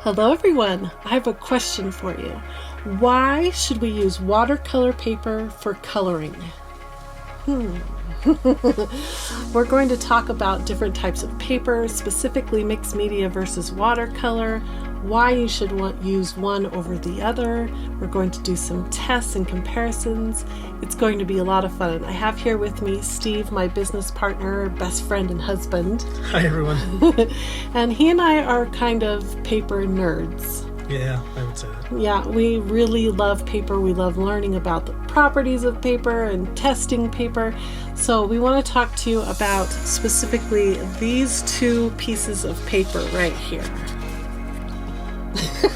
Hello everyone, I have a question for you. Why should we use watercolor paper for coloring? We're going to talk about different types of paper, specifically mixed media versus watercolor, why you should use one over the other. We're going to do some tests and comparisons. It's going to be a lot of fun. I have here with me Steve, my business partner, best friend, and husband. Hi everyone. And he and I are kind of paper nerds. Yeah, I would say that. Yeah, we really love paper. We love learning about the properties of paper and testing paper. So we want to talk to you about specifically these two pieces of paper right here,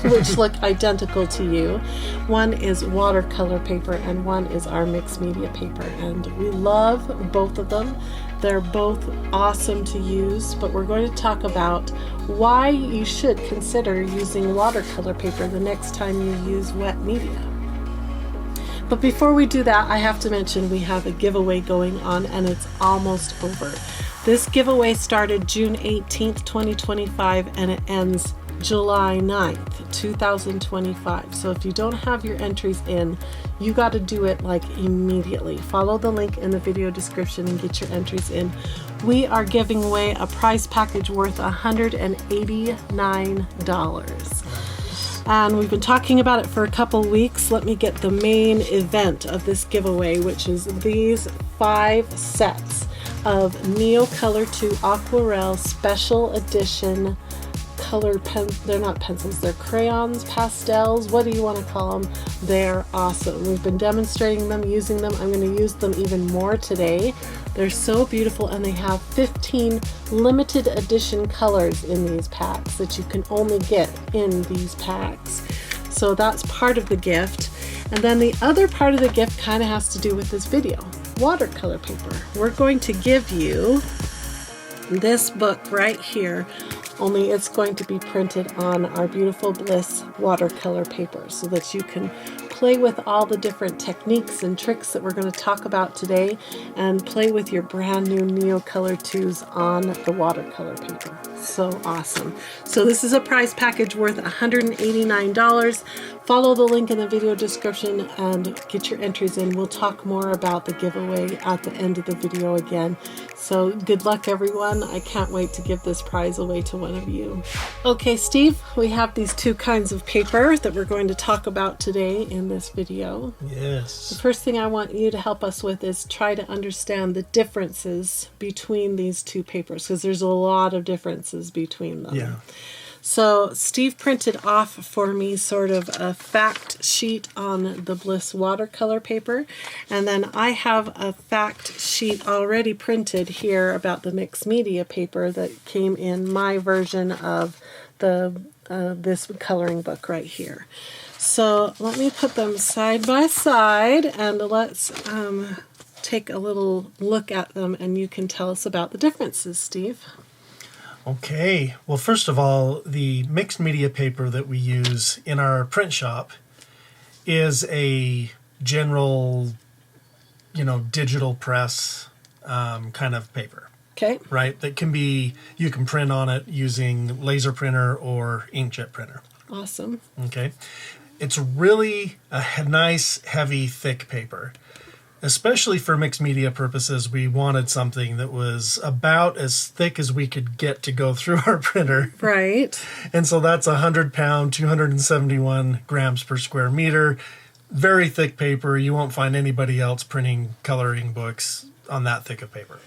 which look identical to you. One is watercolor paper and one is our mixed media paper. And we love both of them. They're both awesome to use, but we're going to talk about why you should consider using watercolor paper the next time you use wet media. But before we do that, I have to mention we have a giveaway going on and it's almost over. This giveaway started June 18th, 2025 and it ends July 9th, 2025. So if you don't have your entries in, you got to do it like immediately. Follow the link in the video description and get your entries in. We are giving away a prize package worth $189. And we've been talking about it for a couple weeks. Let me get the main event of this giveaway, which is these 5 sets of NEOCOLOR 2 Aquarelle Special Edition colored they're not pencils, they're crayons, pastels, what do you want to call them? They're awesome. We've been demonstrating them, using them. I'm going to use them even more today. They're so beautiful and they have 15 limited edition colors in these packs that you can only get in these packs. So that's part of the gift. And then the other part of the gift kind of has to do with this video, watercolor paper. We're going to give you this book right here, only it's going to be printed on our beautiful Bliss watercolor paper so that you can play with all the different techniques and tricks that we're going to talk about today and play with your brand new NEOCOLOR 2s on the watercolor paper. So awesome. So this is a prize package worth $189. Follow the link in the video description and get your entries in. We'll talk more about the giveaway at the end of the video again. So good luck everyone. I can't wait to give this prize away to one of you. Okay, Steve, we have these two kinds of paper that we're going to talk about today in this video. Yes. The first thing I want you to help us with is try to understand the differences between these two papers, because there's a lot of differences between them. Yeah. So Steve printed off for me sort of a fact sheet on the Bliss watercolor paper, and then I have a fact sheet already printed here about the mixed media paper that came in my version of the this coloring book right here. So let me put them side by side and let's take a little look at them and you can tell us about the differences, Steve. Okay. Well, first of all, the mixed media paper that we use in our print shop is a general, digital press kind of paper. Okay. Right? That can be, you can print on it using laser printer or inkjet printer. Awesome. Okay. It's really a nice, heavy, thick paper. Especially for mixed media purposes, we wanted something that was about as thick as we could get to go through our printer. Right. And so that's 100 pound, 271 grams per square meter. Very thick paper. You won't find anybody else printing coloring books on that thick of paper.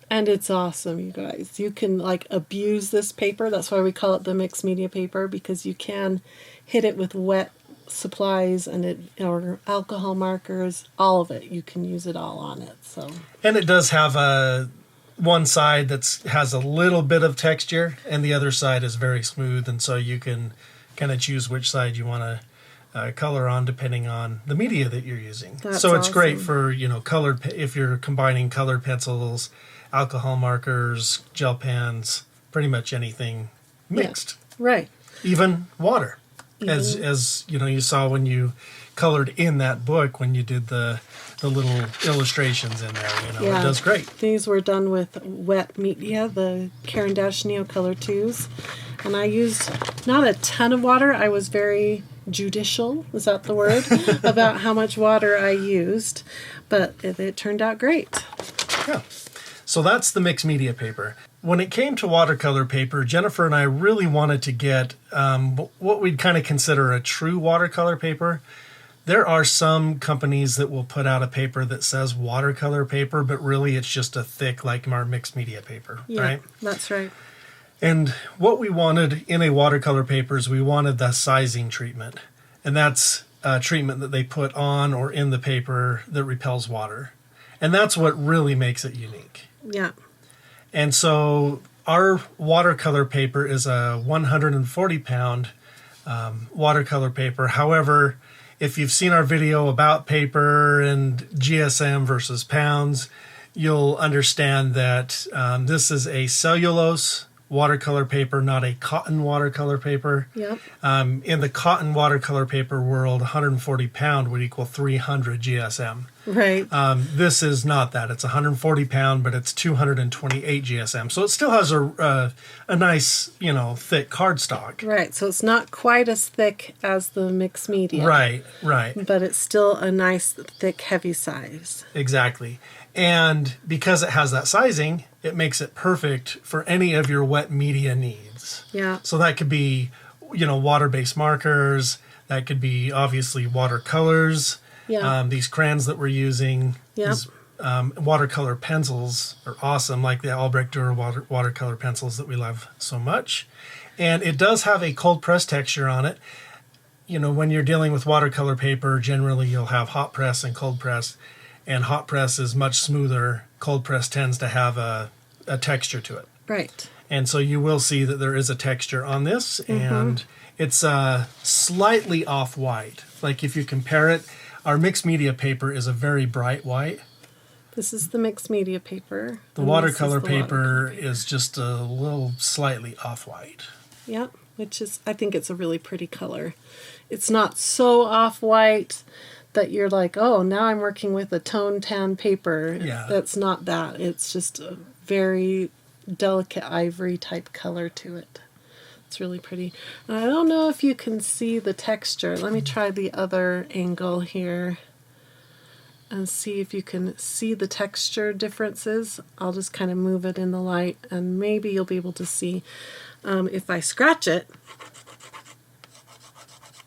And it's awesome, you guys. You can abuse this paper. That's why we call it the mixed media paper, because you can hit it with wet supplies and or alcohol markers, all of it. You can use it all on it. So, and it does have one side that has a little bit of texture and the other side is very smooth, and so you can kind of choose which side you want to color on depending on the media that you're using. That's so it's awesome. Great for colored, if you're combining colored pencils, alcohol markers, gel pens, pretty much anything mixed. Yeah. Right. Even water. As you saw when you colored in that book, when you did the little illustrations in there, Yeah. It does great. These were done with wet media, the Caran NEOCOLOR 2s. And I used not a ton of water. I was very judicial, is that the word, about how much water I used, but it turned out great. Yeah. So that's the mixed media paper. When it came to watercolor paper, Jennifer and I really wanted to get what we'd kind of consider a true watercolor paper. There are some companies that will put out a paper that says watercolor paper, but really it's just a thick, like our mixed media paper, Yeah, right? That's right. And what we wanted in a watercolor paper is we wanted the sizing treatment. And that's a treatment that they put on or in the paper that repels water. And that's what really makes it unique. Yeah. And so our watercolor paper is a 140-pound watercolor paper. However, if you've seen our video about paper and GSM versus pounds, you'll understand that this is a cellulose watercolor paper, not a cotton watercolor paper. Yep. In the cotton watercolor paper world, 140 pound would equal 300 GSM. Right. This is not that. It's 140 pound, but it's 228 GSM. So it still has a nice, thick cardstock. Right. So it's not quite as thick as the mixed media. Right. But it's still a nice, thick, heavy size. Exactly. And because it has that sizing, it makes it perfect for any of your wet media needs. Yeah. So that could be, water-based markers. That could be, obviously, watercolors. Yeah. These crayons that we're using. Yep. These, watercolor pencils are awesome, like the Albrecht Dürer watercolor pencils that we love so much. And it does have a cold press texture on it. When you're dealing with watercolor paper, generally you'll have hot press and cold press. And hot press is much smoother. Cold press tends to have a texture to it. Right. And so you will see that there is a texture on this, and it's slightly off-white. Like if you compare it, our mixed media paper is a very bright white. This is the mixed media paper. The watercolor paper is just a little slightly off-white. Yep, I think it's a really pretty color. It's not so off-white that you're like, oh, now I'm working with a tone tan paper. Yeah. That's not that. It's just a very delicate ivory type color to it. It's really pretty. And I don't know if you can see the texture. Let me try the other angle here and see if you can see the texture differences. I'll just kind of move it in the light and maybe you'll be able to see. If I scratch it,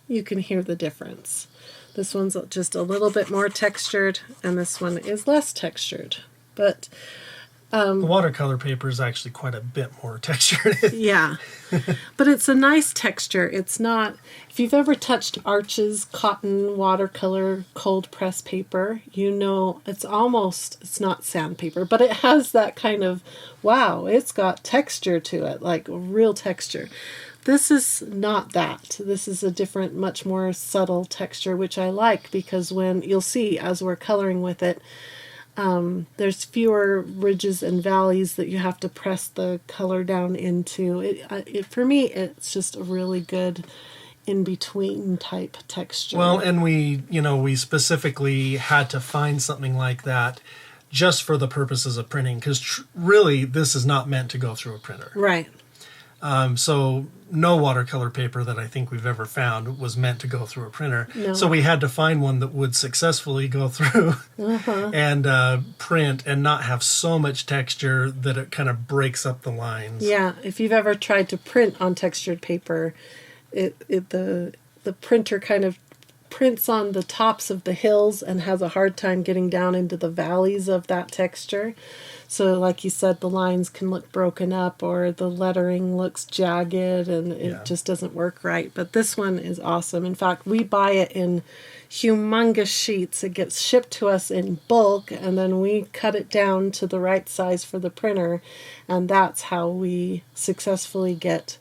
you can hear the difference. This one's just a little bit more textured, and this one is less textured. But the watercolor paper is actually quite a bit more textured. Yeah, but it's a nice texture. It's not, if you've ever touched Arch's cotton watercolor cold press paper, it's not sandpaper, but it has that kind of, wow, it's got texture to it, like real texture. This is not that. This is a different, much more subtle texture, which I like because when you'll see as we're coloring with it, there's fewer ridges and valleys that you have to press the color down into. For me, it's just a really good in-between type texture. Well, and we specifically had to find something like that just for the purposes of printing because really this is not meant to go through a printer. Right. So no watercolor paper that I think we've ever found was meant to go through a printer. No. So we had to find one that would successfully go through and print and not have so much texture that it kind of breaks up the lines. Yeah, if you've ever tried to print on textured paper, the printer kind of prints on the tops of the hills and has a hard time getting down into the valleys of that texture. So like you said, the lines can look broken up or the lettering looks jagged and it just doesn't work right. But this one is awesome. In fact, we buy it in humongous sheets. It gets shipped to us in bulk and then we cut it down to the right size for the printer. And that's how we successfully get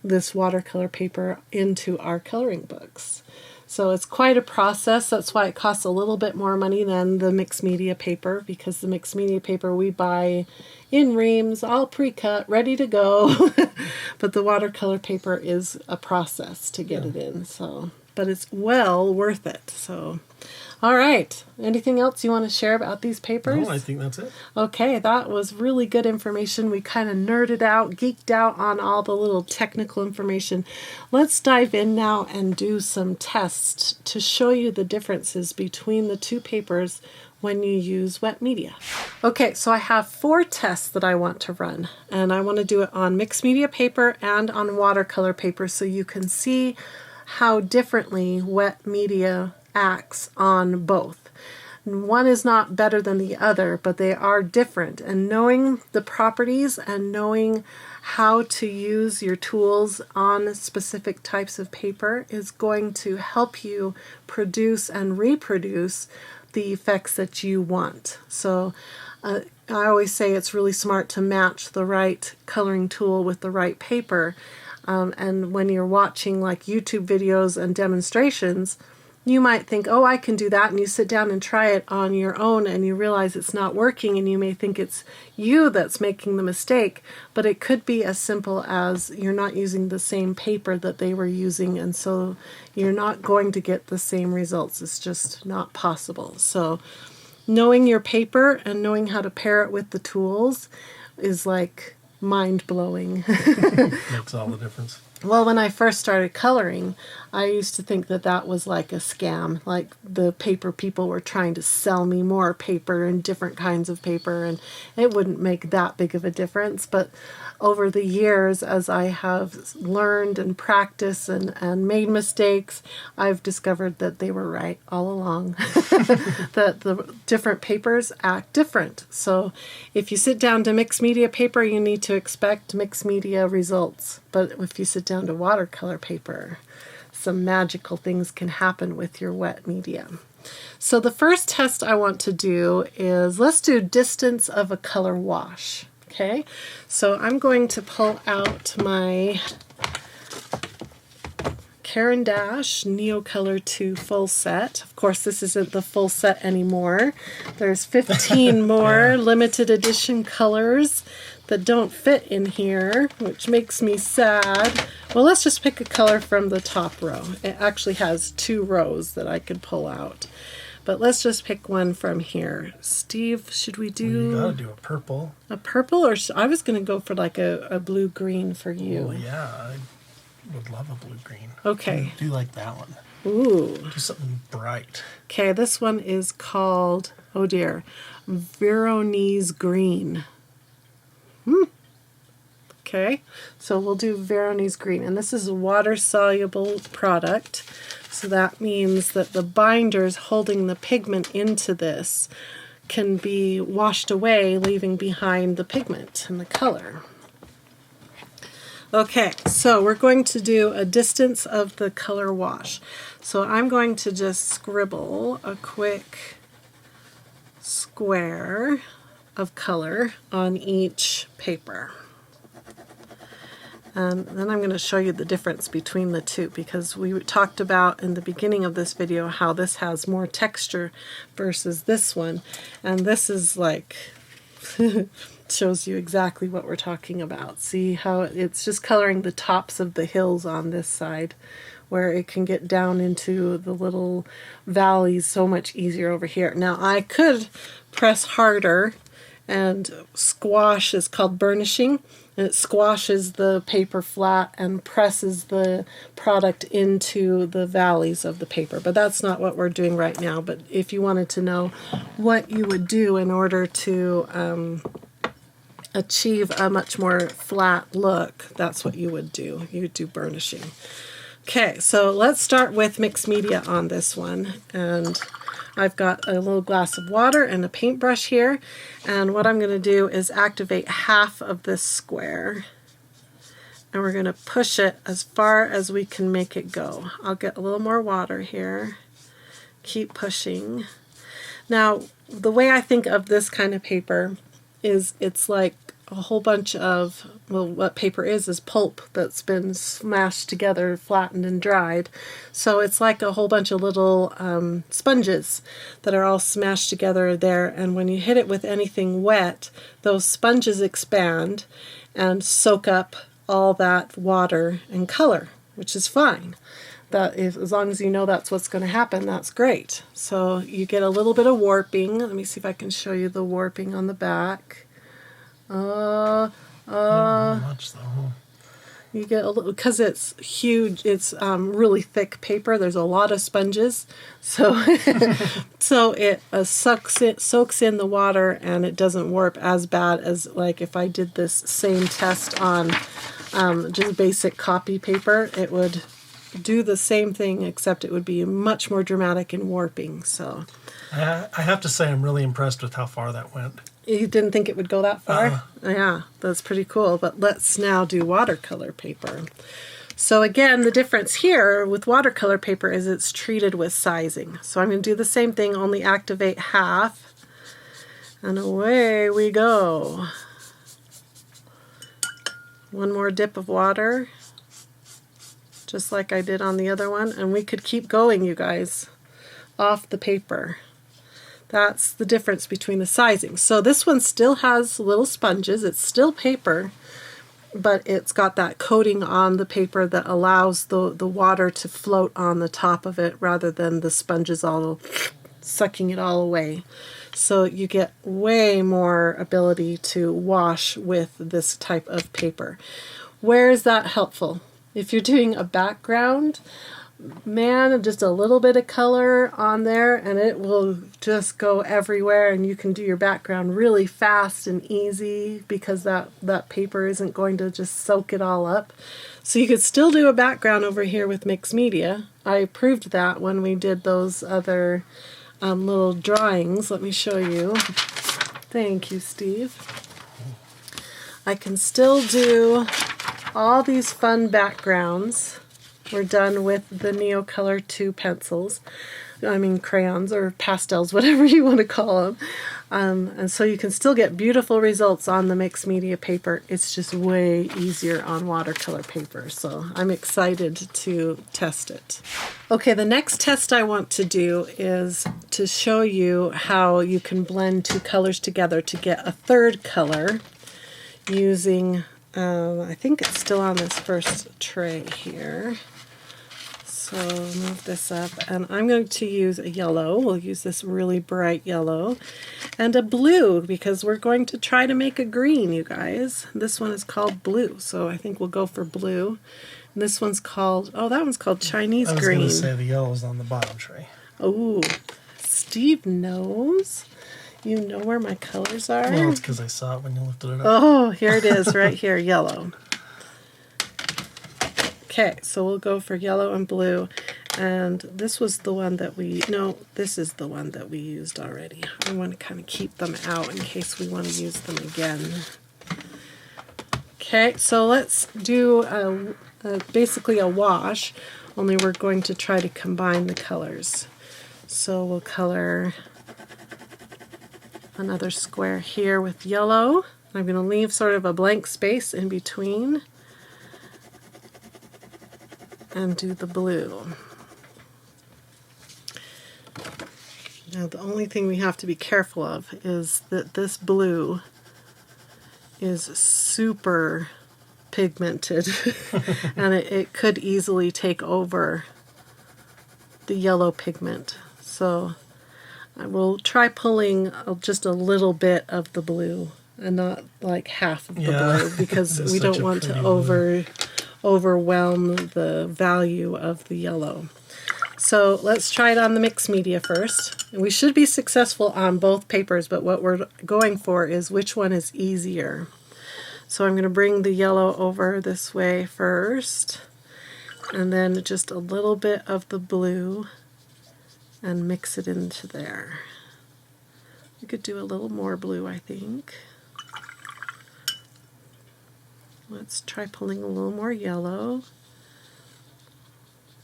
this watercolor paper into our coloring books. So it's quite a process. That's why it costs a little bit more money than the mixed media paper, because the mixed media paper we buy in reams, all pre-cut, ready to go. But the watercolor paper is a process to get it in. So but it's well worth it. So, all right. Anything else you want to share about these papers? No, I think that's it. Okay, that was really good information. We kind of nerded out, geeked out on all the little technical information. Let's dive in now and do some tests to show you the differences between the two papers when you use wet media. Okay, so I have 4 tests that I want to run, and I want to do it on mixed media paper and on watercolor paper so you can see how differently wet media acts on both. One is not better than the other, but they are different. And knowing the properties and knowing how to use your tools on specific types of paper is going to help you produce and reproduce the effects that you want. So I always say it's really smart to match the right coloring tool with the right paper. And when you're watching like YouTube videos and demonstrations, you might think, oh, I can do that, and you sit down and try it on your own and you realize it's not working, and you may think it's you that's making the mistake, but it could be as simple as you're not using the same paper that they were using, and so you're not going to get the same results. It's just not possible. So knowing your paper and knowing how to pair it with the tools is like mind-blowing. Makes all the difference. Well, when I first started coloring, I used to think that that was like a scam, like the paper people were trying to sell me more paper and different kinds of paper, and it wouldn't make that big of a difference. But over the years, as I have learned and practiced and made mistakes, I've discovered that they were right all along, that the different papers act different. So if you sit down to mixed media paper, you need to expect mixed media results. But if you sit down to watercolor paper, some magical things can happen with your wet media. So the first test I want to do is, let's do distance of a color wash. Okay, so I'm going to pull out my Caran NEOCOLOR 2 full set. Of course, this isn't the full set anymore. There's 15 more limited edition colors that don't fit in here, which makes me sad. Well, let's just pick a color from the top row. It actually has 2 rows that I could pull out. But let's just pick one from here. Steve, should we do... Well, you gotta do a purple. A purple? Or I was going to go for like a blue-green for you. Oh, yeah. I would love a blue-green. Okay. Do like that one. Ooh. Do something bright. Okay, this one is called, oh dear, Veronese green. Okay, so we'll do Veronese green, and this is a water-soluble product, so that means that the binders holding the pigment into this can be washed away, leaving behind the pigment and the color. Okay, so we're going to do a distance of the color wash. So I'm going to just scribble a quick square of color on each paper. And then I'm going to show you the difference between the two, because we talked about in the beginning of this video how this has more texture versus this one. And this is like, shows you exactly what we're talking about. See how it's just coloring the tops of the hills on this side, where it can get down into the little valleys so much easier over here. Now I could press harder, and squash is called burnishing. It squashes the paper flat and presses the product into the valleys of the paper. But that's not what we're doing right now. But if you wanted to know what you would do in order to achieve a much more flat look, that's what you would do. You would do burnishing. Okay, so let's start with mixed media on this one. And I've got a little glass of water and a paintbrush here, and what I'm going to do is activate half of this square, and we're going to push it as far as we can make it go. I'll get a little more water here, keep pushing. Now, the way I think of this kind of paper is it's like a whole bunch of, well, what paper is pulp that's been smashed together, flattened and dried. So it's like a whole bunch of little sponges that are all smashed together there, and when you hit it with anything wet, those sponges expand and soak up all that water and color, which is fine. that is, as long as you know that's what's going to happen, that's great. So you get a little bit of warping. Let me see if I can show you the warping on the back. Not much though. You get a little, because it's huge, it's really thick paper. There's a lot of sponges, so so it soaks in the water, and it doesn't warp as bad as like if I did this same test on just basic copy paper. It would do the same thing, except it would be much more dramatic in warping. So I have to say I'm really impressed with how far that went. you didn't think it would go that far? Yeah, that's pretty cool. But let's now do watercolor paper. So again, the difference here with watercolor paper is it's treated with sizing. So I'm going to do the same thing, only activate half. And away we go. One more dip of water, just like I did on the other one. And we could keep going, you guys, off the paper. That's the difference between the sizing. So this one still has little sponges. It's still paper, but it's got that coating on the paper that allows the water to float on the top of it rather than the sponges all sucking it all away. So you get way more ability to wash with this type of paper. Where is that helpful? If you're doing a background, man, just a little bit of color on there and it will just go everywhere, and you can do your background really fast and easy because that paper isn't going to just soak it all up. So you could still do a background over here with mixed media. I proved that when we did those other little drawings. Let me show you. Thank you, Steve. I can still do all these fun backgrounds. We're done with the NEOCOLOR 2 pencils. I mean crayons or pastels, whatever you want to call them. And so you can still get beautiful results on the mixed media paper. It's just way easier on watercolor paper. So I'm excited to test it. Okay, the next test I want to do is to show you how you can blend two colors together to get a third color using, I think it's still on this first tray here. So move this up, and I'm going to use a yellow. We'll use this really bright yellow, and a blue, because we're going to try to make a green, you guys. This one is called blue, so I think we'll go for blue. And this one's called, oh, that one's called Chinese green. I was going to say the yellow's on the bottom tray. Oh, Steve knows. You know where my colors are? Well, it's because I saw it when you lifted it up. Oh, here it is, right here, yellow. Okay, so we'll go for yellow and blue, and this was the one that this is the one that we used already. I want to kind of keep them out in case we want to use them again. Okay, so let's do basically a wash, only we're going to try to combine the colors. So we'll color another square here with yellow. I'm going to leave sort of a blank space in between and do the blue. Now the only thing we have to be careful of is that this blue is super pigmented and it could easily take over the yellow pigment. So I will try pulling just a little bit of the blue and not like half of the blue, because we don't want to overwhelm the value of the yellow. So let's try it on the mixed media first. And we should be successful on both papers, but what we're going for is which one is easier. So I'm going to bring the yellow over this way first, and then just a little bit of the blue and mix it into there. We could do a little more blue, I think. Let's try pulling a little more yellow.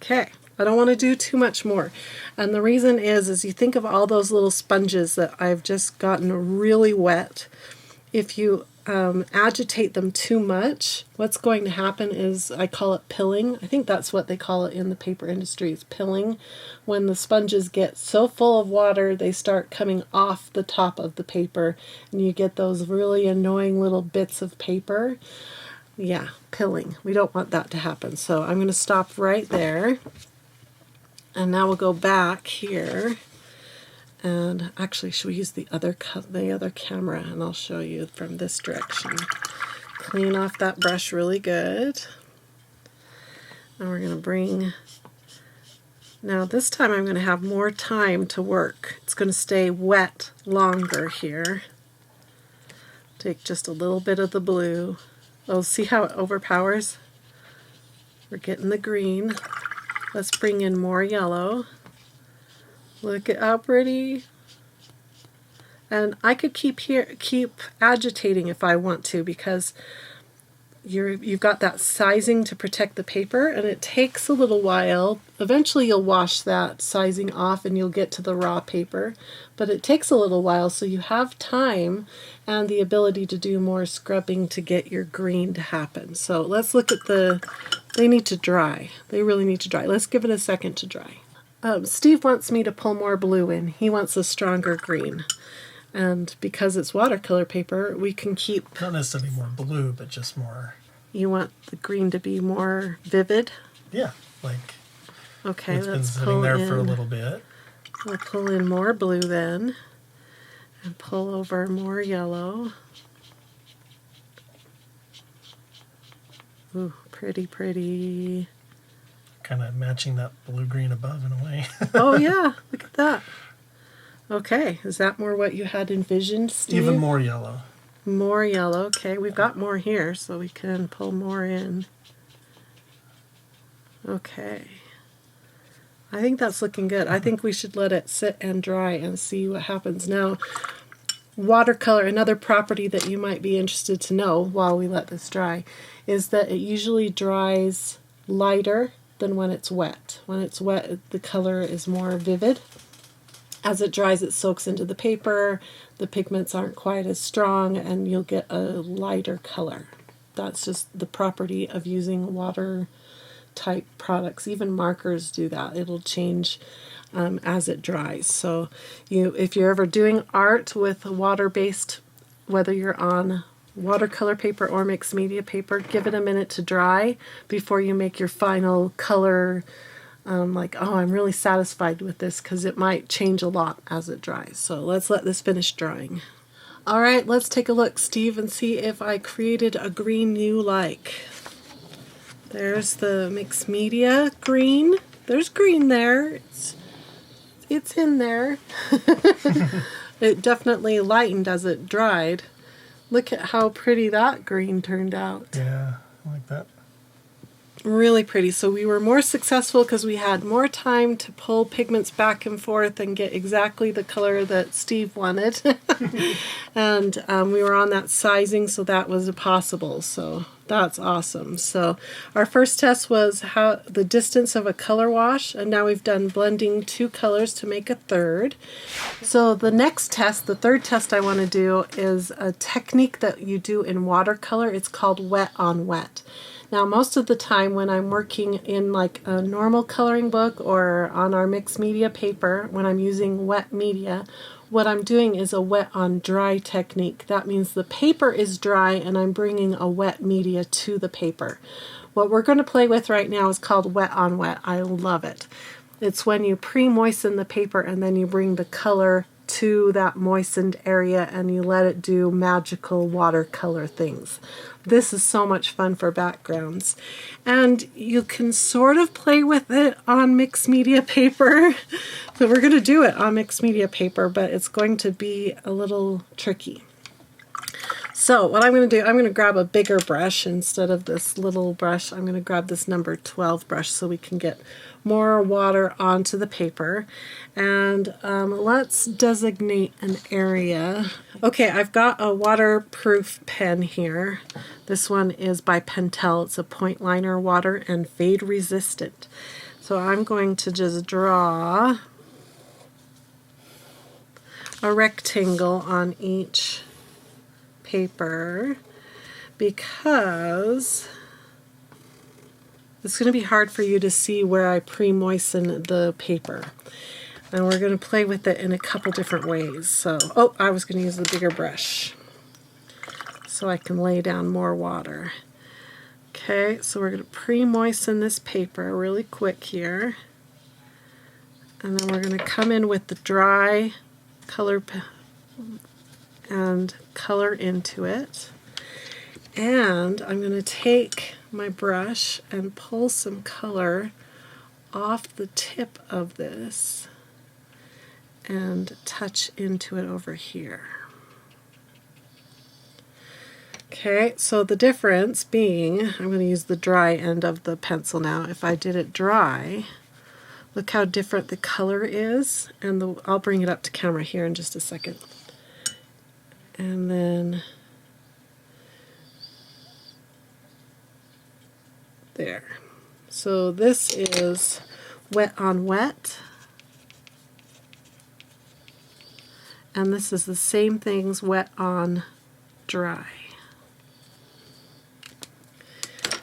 Okay, I don't want to do too much more. And the reason is you think of all those little sponges that I've just gotten really wet. If you agitate them too much, what's going to happen is, I call it pilling. I think that's what they call it in the paper industry, is pilling. When the sponges get so full of water, they start coming off the top of the paper, and you get those really annoying little bits of paper. Yeah, pilling. We don't want that to happen. So I'm going to stop right there. And now we'll go back here. And actually, should we use the other camera, and I'll show you from this direction. Clean off that brush really good. And we're going to bring... Now this time I'm going to have more time to work. It's going to stay wet longer here. Take just a little bit of the blue. Oh, see how it overpowers? We're getting the green. Let's bring in more yellow. Look at how pretty. And I could keep agitating if I want to, because you've got that sizing to protect the paper, and it takes a little while. Eventually you'll wash that sizing off and you'll get to the raw paper, but it takes a little while, so you have time and the ability to do more scrubbing to get your green to happen. So let's look at they need to dry. They really need to dry. Let's give it a second to dry. Steve wants me to pull more blue in. He wants a stronger green. And because it's watercolor paper, we can keep... Not necessarily more blue, but just more... You want the green to be more vivid? Yeah, like... Okay, it's been let's sitting there for a little bit. We'll pull in more blue then. And pull over more yellow. Ooh, pretty, pretty. Kind of matching that blue-green above in a way. Oh yeah, look at that. Okay, is that more what you had envisioned, Steve? Even more yellow. More yellow. Okay, we've got more here, so we can pull more in. Okay. I think that's looking good. I think we should let it sit and dry and see what happens. Now, watercolor, another property that you might be interested to know while we let this dry, is that it usually dries lighter than when it's wet. When it's wet, the color is more vivid. As it dries, it soaks into the paper, the pigments aren't quite as strong, and you'll get a lighter color. That's just the property of using water type products. Even markers do that. It'll change as it dries. So if you're ever doing art with water-based, whether you're on watercolor paper or mixed media paper, give it a minute to dry before you make your final color. Like, oh, I'm really satisfied with this, because it might change a lot as it dries. So let's let this finish drying. All right, let's take a look, Steve, and see if I created a green you like. There's the mixed media green. There's green there. It's in there. It definitely lightened as it dried. Look at how pretty that green turned out. Yeah, I like that. Really pretty. So we were more successful because we had more time to pull pigments back and forth and get exactly the color that Steve wanted. And we were on that sizing, so that was possible. So that's awesome. So our first test was the distance of a color wash, and now we've done blending two colors to make a third. So the next test, the third test I want to do, is a technique that you do in watercolor. It's called wet on wet. Now, most of the time when I'm working in like a normal coloring book or on our mixed media paper, when I'm using wet media, what I'm doing is a wet on dry technique. That means the paper is dry and I'm bringing a wet media to the paper. What we're going to play with right now is called wet on wet. I love it. It's when you pre-moisten the paper and then you bring the color to that moistened area and you let it do magical watercolor things. This is so much fun for backgrounds. And you can sort of play with it on mixed media paper. So we're going to do it on mixed media paper, but it's going to be a little tricky. So what I'm going to do, I'm going to grab a bigger brush instead of this little brush. I'm going to grab this number 12 brush so we can get more water onto the paper. And let's designate an area. Okay, I've got a waterproof pen here. This one is by Pentel. It's a point liner water and fade resistant. So I'm going to just draw a rectangle on each paper because it's going to be hard for you to see where I pre-moisten the paper. And we're going to play with it in a couple different ways. So, I was going to use the bigger brush so I can lay down more water. Okay, so we're going to pre-moisten this paper really quick here. And then we're going to come in with the dry color and color into it. And I'm going to take my brush and pull some color off the tip of this and touch into it over here. Okay, so the difference being, I'm going to use the dry end of the pencil now. If I did it dry, look how different the color is, and I'll bring it up to camera here in just a second. And then there. So this is wet on wet, and this is the same things wet on dry.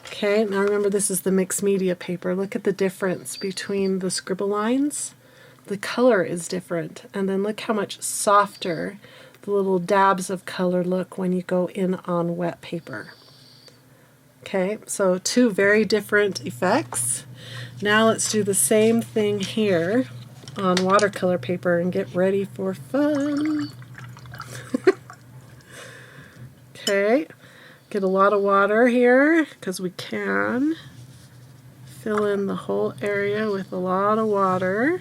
Okay, now remember this is the mixed media paper. Look at the difference between the scribble lines. The color is different, and then look how much softer the little dabs of color look when you go in on wet paper. Okay, so two very different effects. Now let's do the same thing here on watercolor paper and get ready for fun. Okay. Get a lot of water here because we can fill in the whole area with a lot of water.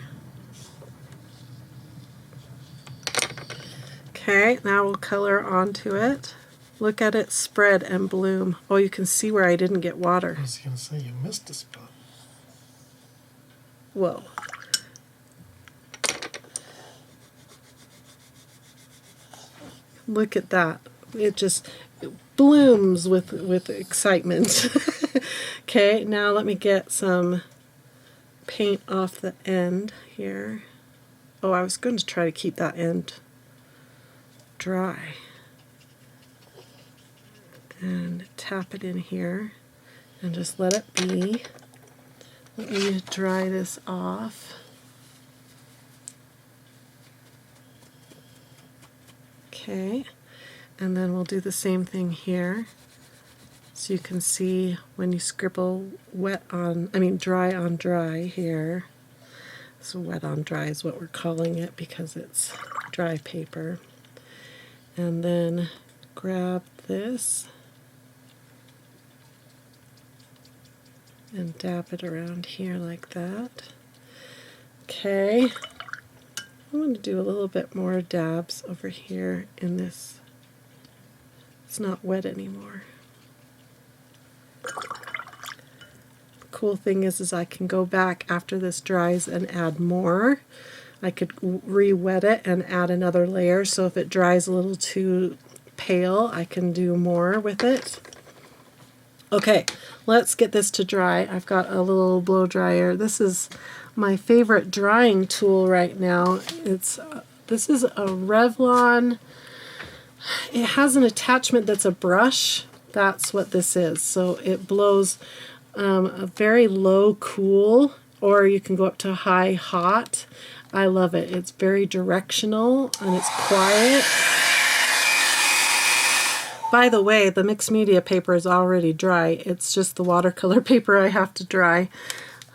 Okay, now we'll color onto it. Look at it spread and bloom. Oh, you can see where I didn't get water. I was going to say, you missed a spot. Whoa. Look at that. It just blooms with excitement. Okay, now let me get some paint off the end here. Oh, I was going to try to keep that end dry. And tap it in here and just let it be. Let me dry this off. Okay. And then we'll do the same thing here. So you can see when you scribble dry on dry here. So wet on dry is what we're calling it because it's dry paper. And then grab this and dab it around here like that. Okay. I'm going to do a little bit more dabs over here in this. It's not wet anymore. The cool thing is I can go back after this dries and add more. I could re-wet it and add another layer, so if it dries a little too pale, I can do more with it. Okay, let's get this to dry. I've got a little blow dryer. This is my favorite drying tool right now. This is a Revlon. It has an attachment that's a brush. That's what this is. So it blows a very low cool, or you can go up to high hot. I love it. It's very directional and it's quiet. By the way, the mixed media paper is already dry. It's just the watercolor paper I have to dry.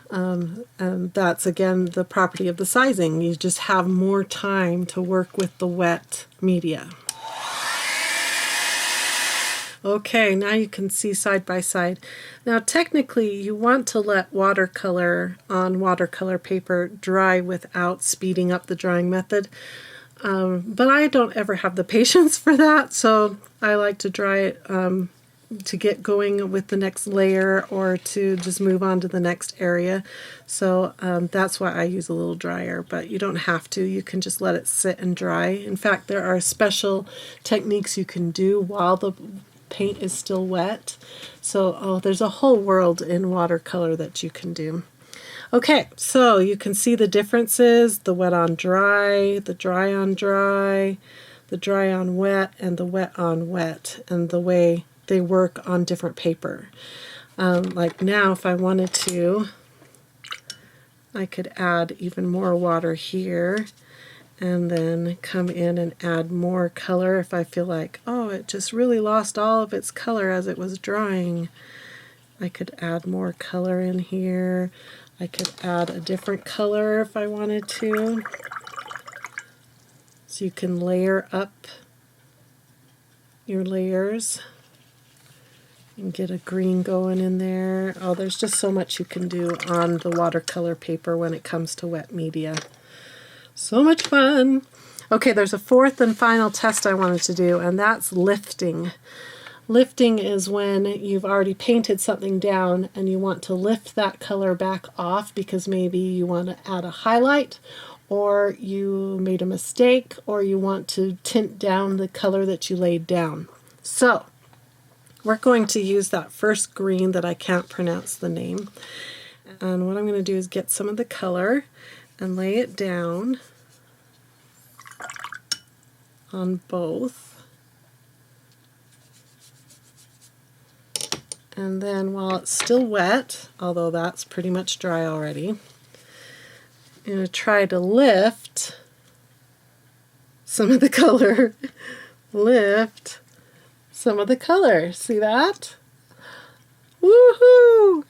And that's again the property of the sizing. You just have more time to work with the wet media. Okay, now you can see side by side. Now technically you want to let watercolor on watercolor paper dry without speeding up the drying method. But I don't ever have the patience for that, so I like to dry it to get going with the next layer or to just move on to the next area. So that's why I use a little dryer, but you don't have to. You can just let it sit and dry. In fact, there are special techniques you can do while the paint is still wet. So there's a whole world in watercolor that you can do. Okay, so you can see the differences, the wet on dry, the dry on dry, the dry on wet, and the wet on wet, and the way they work on different paper. Like now, if I wanted to, I could add even more water here, and then come in and add more color if I feel like, oh, it just really lost all of its color as it was drying. I could add more color in here. I could add a different color if I wanted to. So you can layer up your layers and get a green going in there. Oh, there's just so much you can do on the watercolor paper when it comes to wet media. So much fun. Okay, there's a fourth and final test I wanted to do, and that's lifting. Lifting is when you've already painted something down and you want to lift that color back off because maybe you want to add a highlight, or you made a mistake, or you want to tint down the color that you laid down. So we're going to use that first green that I can't pronounce the name. And what I'm going to do is get some of the color and lay it down on both. And then while it's still wet, although that's pretty much dry already, I'm going to try to lift some of the color. Lift some of the color. See that? Woohoo!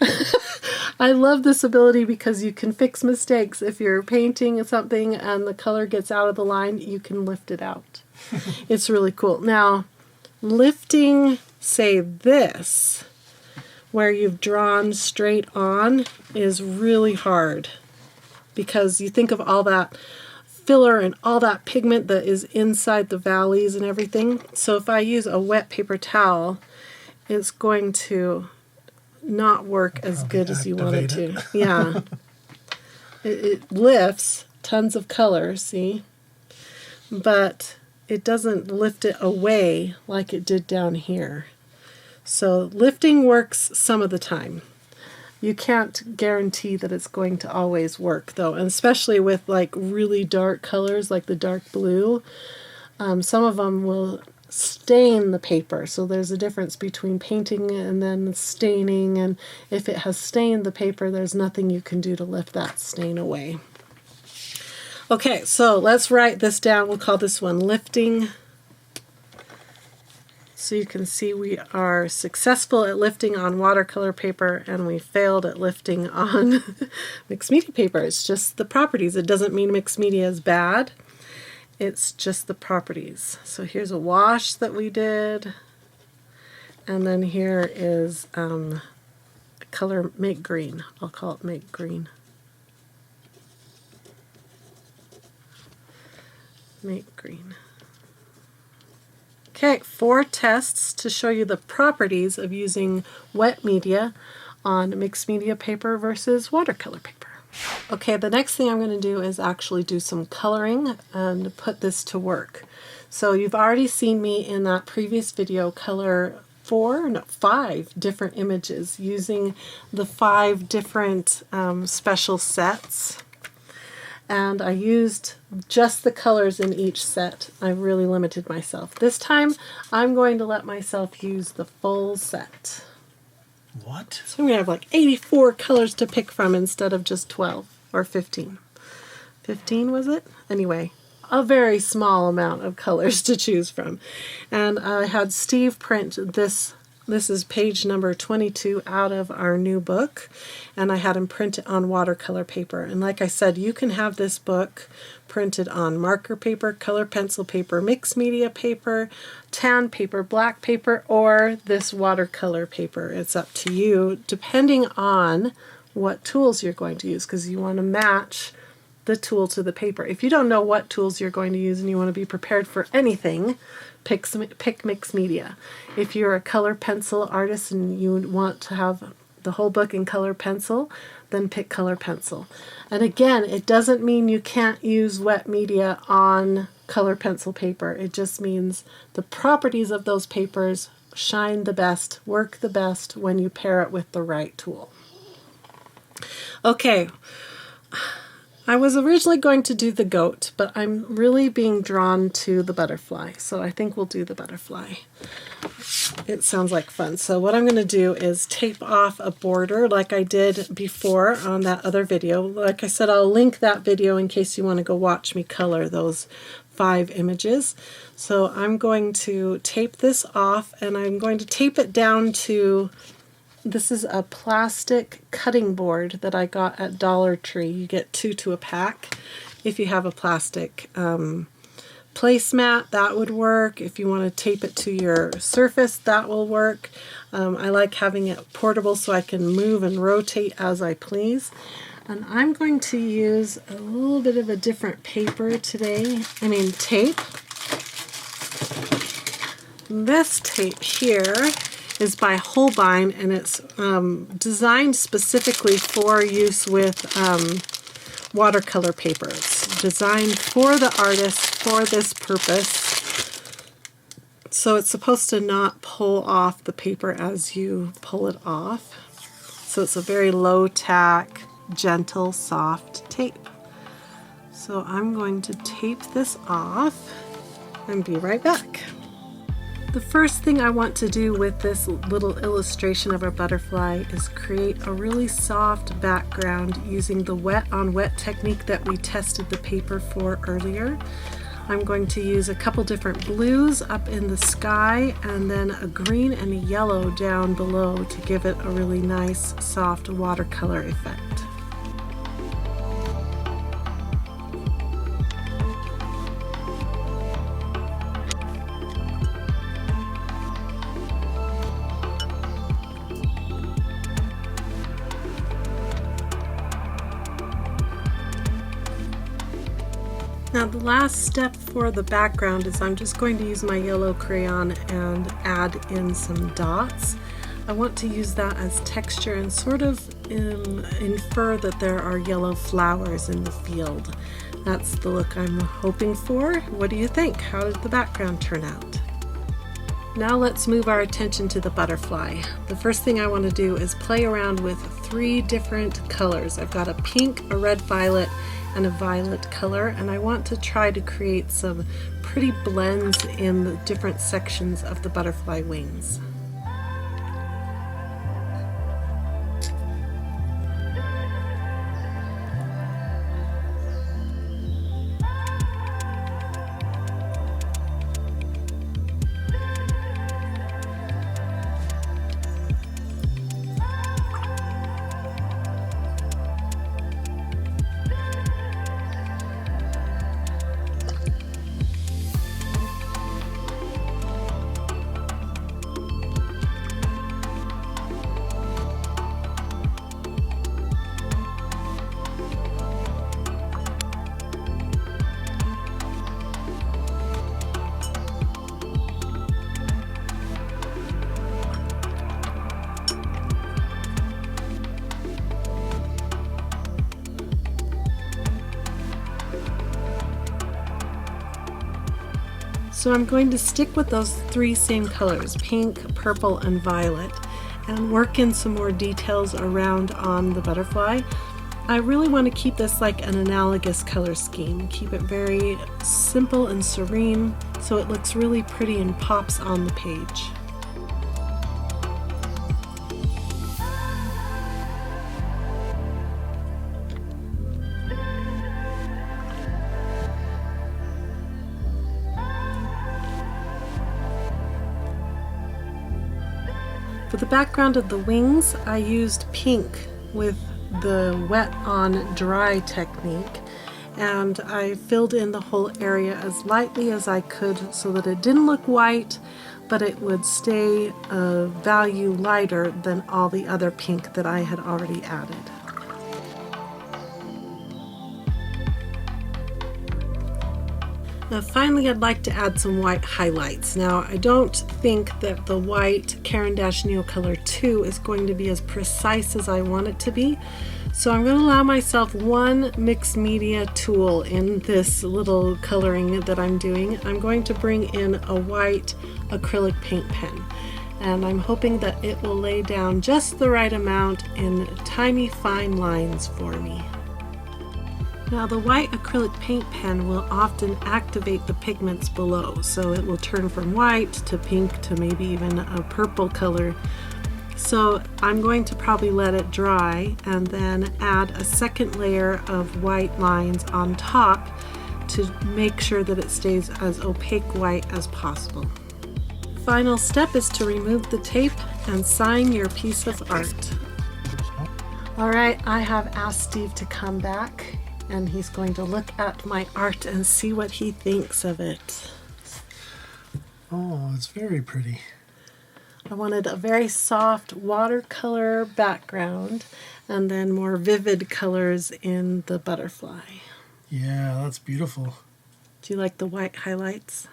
I love this ability because you can fix mistakes. If you're painting something and the color gets out of the line, you can lift it out. It's really cool. Now, lifting, say this, where you've drawn straight on, is really hard because you think of all that filler and all that pigment that is inside the valleys and everything. So if I use a wet paper towel, it's going to not work as good as you want it to. Yeah. It lifts tons of color, see? But it doesn't lift it away like it did down here. So lifting works some of the time. You can't guarantee that it's going to always work though, and especially with like really dark colors like the dark blue. Some of them will stain the paper, so there's a difference between painting and then staining, and if it has stained the paper, there's nothing you can do to lift that stain away. Okay, so let's write this down. We'll call this one lifting. So you can see we are successful at lifting on watercolor paper and we failed at lifting on mixed media paper. It's just the properties. It doesn't mean mixed media is bad. It's just the properties. So here's a wash that we did. And then here is color Make Green. I'll call it Make Green. Make Green. Okay, 4 tests to show you the properties of using wet media on mixed media paper versus watercolor paper. Okay, the next thing I'm going to do is actually do some coloring and put this to work. So you've already seen me in that previous video color 5 different images using the 5 different special sets. And I used just the colors in each set. I really limited myself. This time, I'm going to let myself use the full set. What? So I'm going to have like 84 colors to pick from instead of just 12 or 15. 15 was it? Anyway, a very small amount of colors to choose from. And I had Steve print this. This is page number 22 out of our new book, and I had him print it on watercolor paper. And like I said, you can have this book printed on marker paper, color pencil paper, mixed media paper, tan paper, black paper, or this watercolor paper. It's up to you, depending on what tools you're going to use, because you want to match the tool to the paper. If you don't know what tools you're going to use and you want to be prepared for anything, pick mixed media. If you're a color pencil artist and you want to have the whole book in color pencil, then pick color pencil. And again, it doesn't mean you can't use wet media on color pencil paper. It just means the properties of those papers shine the best, work the best when you pair it with the right tool. Okay. I was originally going to do the goat, but I'm really being drawn to the butterfly, so I think we'll do the butterfly. It sounds like fun. So what I'm going to do is tape off a border like I did before on that other video. Like I said, I'll link that video in case you want to go watch me color those 5 images. So I'm going to tape this off, and I'm going to tape it down to This is a plastic cutting board that I got at Dollar Tree. You get 2 to a pack. If you have a plastic placemat, that would work. If you want to tape it to your surface, that will work. I like having it portable so I can move and rotate as I please. And I'm going to use a little bit of a different paper today. Tape. This tape here is by Holbein, and it's designed specifically for use with watercolor papers. Designed for the artist for this purpose. So it's supposed to not pull off the paper as you pull it off. So it's a very low tack, gentle, soft tape. So I'm going to tape this off and be right back. The first thing I want to do with this little illustration of a butterfly is create a really soft background using the wet on wet technique that we tested the paper for earlier. I'm going to use a couple different blues up in the sky and then a green and a yellow down below to give it a really nice soft watercolor effect. Now the last step for the background is I'm just going to use my yellow crayon and add in some dots. I want to use that as texture and sort of infer that there are yellow flowers in the field. That's the look I'm hoping for. What do you think? How did the background turn out? Now let's move our attention to the butterfly. The first thing I want to do is play around with 3 different colors. I've got a pink, a red violet, and a violet color, and I want to try to create some pretty blends in the different sections of the butterfly wings. So I'm going to stick with those 3 same colors, pink, purple, and violet, and work in some more details around on the butterfly. I really want to keep this like an analogous color scheme, keep it very simple and serene so it looks really pretty and pops on the page. For the background of the wings, I used pink with the wet on dry technique, and I filled in the whole area as lightly as I could so that it didn't look white, but it would stay a value lighter than all the other pink that I had already added. Now finally I'd like to add some white highlights. Now I don't think that the white Caran NEOCOLOR 2 is going to be as precise as I want it to be, so I'm going to allow myself one mixed media tool in this little coloring that I'm doing. I'm going to bring in a white acrylic paint pen, and I'm hoping that it will lay down just the right amount in tiny fine lines for me. Now the white acrylic paint pen will often activate the pigments below, so it will turn from white to pink to maybe even a purple color. So I'm going to probably let it dry and then add a second layer of white lines on top to make sure that it stays as opaque white as possible. Final step is to remove the tape and sign your piece of art. All right, I have asked Steve to come back and he's going to look at my art and see what he thinks of it. Oh, it's very pretty. I wanted a very soft watercolor background and then more vivid colors in the butterfly. Yeah, that's beautiful. Do you like the white highlights?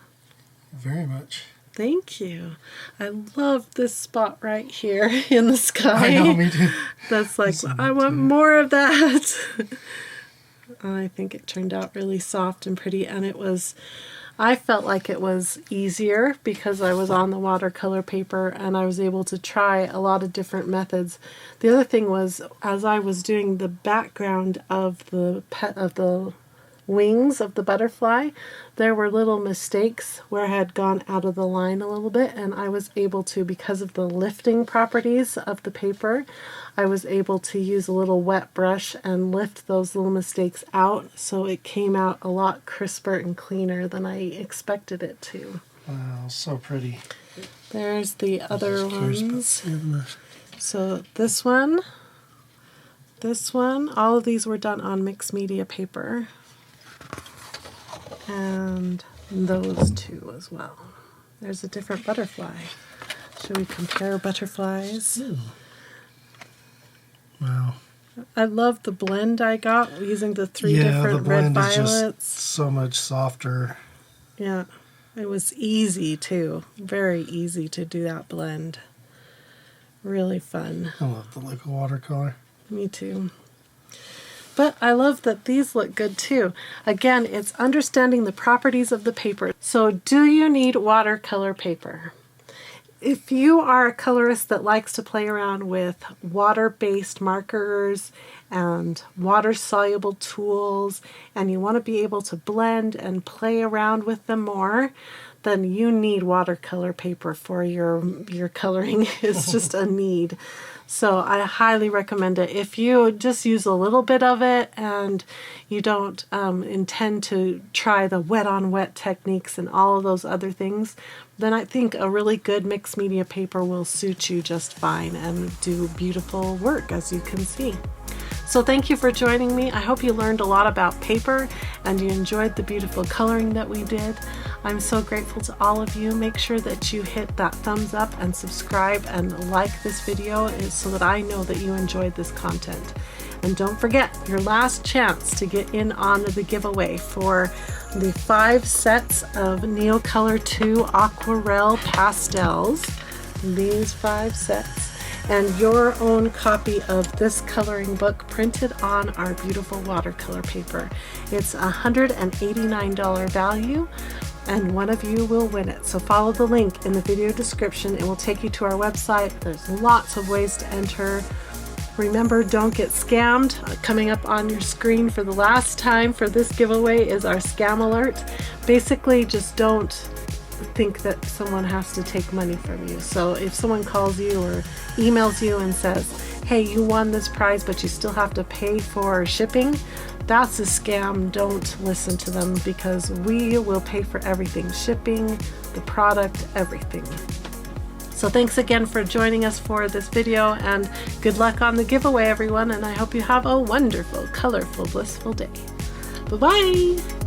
Very much. Thank you. I love this spot right here in the sky. I know, me too. That's like, I want more of that. I think it turned out really soft and pretty, and I felt like it was easier because I was on the watercolor paper and I was able to try a lot of different methods. The other thing was, as I was doing the background of the wings of the butterfly, there were little mistakes where I had gone out of the line a little bit, and I was able to, because of the lifting properties of the paper, I was able to use a little wet brush and lift those little mistakes out, so it came out a lot crisper and cleaner than I expected it to. Wow, so pretty. There's the other ones. So this one, all of these were done on mixed media paper. And those two as well. There's a different butterfly. Should we compare butterflies? Ooh. Wow. I love the blend I got using the three Yeah, different the blend red is violets. just so much softer. Yeah, it was easy too. Very easy to do that blend. Really fun. I love the look of watercolor. Me too. But I love that these look good too. Again, it's understanding the properties of the paper. So do you need watercolor paper? If you are a colorist that likes to play around with water-based markers and water-soluble tools, and you want to be able to blend and play around with them more, then you need watercolor paper for your coloring. It's just a need. So I highly recommend it. If you just use a little bit of it and you don't intend to try the wet on wet techniques and all of those other things, then I think a really good mixed media paper will suit you just fine and do beautiful work, as you can see. So thank you for joining me. I hope you learned a lot about paper and you enjoyed the beautiful coloring that we did. I'm so grateful to all of you. Make sure that you hit that thumbs up and subscribe and like this video so that I know that you enjoyed this content. And don't forget, your last chance to get in on the giveaway for the 5 sets of NEOCOLOR 2 Aquarelle Pastels. These 5 sets. And your own copy of this coloring book printed on our beautiful watercolor paper. It's a $189 value, and one of you will win it. So follow the link in the video description. It will take you to our website. There's lots of ways to enter. Remember, don't get scammed. Coming up on your screen for the last time for this giveaway is our scam alert. Basically, just don't think that someone has to take money from you. So if someone calls you or emails you and says, hey, you won this prize but you still have to pay for shipping, that's a scam. Don't listen to them, because we will pay for everything, shipping, the product, everything. So thanks again for joining us for this video, and good luck on the giveaway, everyone, and I hope you have a wonderful, colorful, blissful day. Bye-bye!